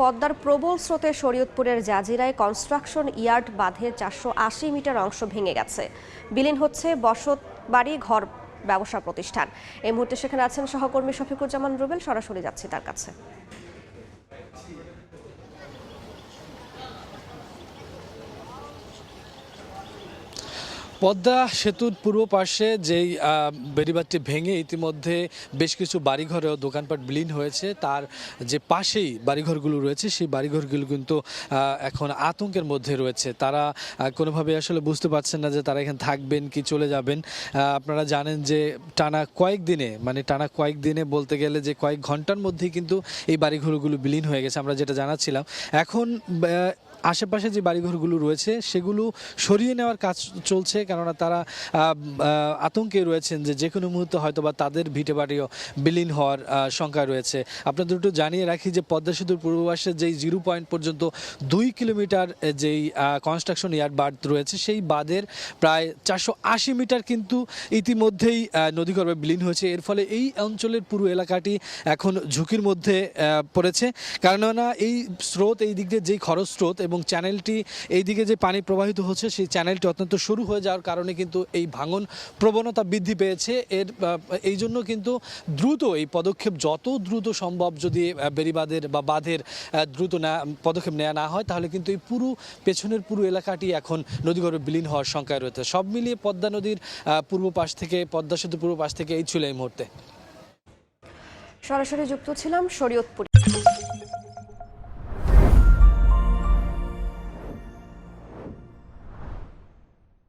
পদ্মার প্রবল স্রোতে শরীয়তপুরের জাজিরায় কনস্ট্রাকশন ইয়ার্ড বাঁধের 480 মিটার অংশ ভেঙে গেছে। বিলীন হচ্ছে বসত বাড়ি, ঘর, ব্যবসা প্রতিষ্ঠান। এই মুহূর্তে সেখানে আছেন সহকর্মী শফিকুজ্জামান রুবেল, সরাসরি যাচ্ছি তার কাছে। পদ্মা সেতুর পূর্ব পাশে যেই বেড়িবাঁধটি ভেঙে ইতিমধ্যে বেশ কিছু বাড়িঘর ও দোকানপাট বিলীন হয়েছে, তার যে পাশেই বাড়িঘরগুলো রয়েছে সেই বাড়িঘরগুলো কিন্তু এখন আতঙ্কের মধ্যে রয়েছে। তারা কোনোভাবে আসলে বুঝতে পারছেন না যে তারা এখানে থাকবেন কি চলে যাবেন। আপনারা জানেন যে টানা কয়েকদিনে বলতে গেলে যে কয়েক ঘন্টার মধ্যেই কিন্তু এই বাড়িঘরগুলো বিলীন হয়ে গেছে, আমরা যেটা জানাচ্ছিলাম। এখন আশেপাশে যে বাড়িঘরগুলো রয়েছে সেগুলো সরিয়ে নেওয়ার কাজ চলছে, কেননা তারা আতঙ্কে রয়েছেন যে কোনো মুহূর্তে হয়তো বা তাদের ভিটে বাড়িও বিলীন হওয়ার শঙ্কা রয়েছে। আপনাদের একটু জানিয়ে রাখি যে পদ্মা সেতুর পূর্ব পাশে যেই 0 পয়েন্ট পর্যন্ত 2 কিলোমিটার যেই কনস্ট্রাকশন ইয়ার্ড বাঁধ রয়েছে, সেই বাঁধের প্রায় 480 মিটার কিন্তু ইতিমধ্যেই নদীগর্ভে বিলীন হয়েছে। এর ফলে এই অঞ্চলের পুরো এলাকাটি এখন ঝুঁকির মধ্যে পড়েছে, কেননা এই স্রোত, এই দিক দিয়ে যেই খরচ স্রোত এবং চ্যানেলটি এইদিকে যে পানি প্রবাহিত হচ্ছে সেই চ্যানেলটি অত্যন্ত সরু হয়ে যাওয়ার কারণে কিন্তু এই ভাঙন প্রবণতা বৃদ্ধি পেয়েছে। এই জন্য কিন্তু দ্রুত এই পদক্ষেপ, যত দ্রুত সম্ভব যদি বেড়িবাঁধের বা বাঁধের দ্রুত পদক্ষেপ নেওয়া না হয়, তাহলে কিন্তু এই পেছনের পুরো এলাকাটি এখন নদীগর্ভে বিলীন হওয়ার শঙ্কায় রয়েছে। সব মিলিয়ে পদ্মা নদীর পূর্ব পাশ থেকে, পদ্মা সেতুর পূর্ব পাশ থেকে এই ছিল এই মুহূর্তে। সরাসরি যুক্ত ছিলাম শরীয়তপুর।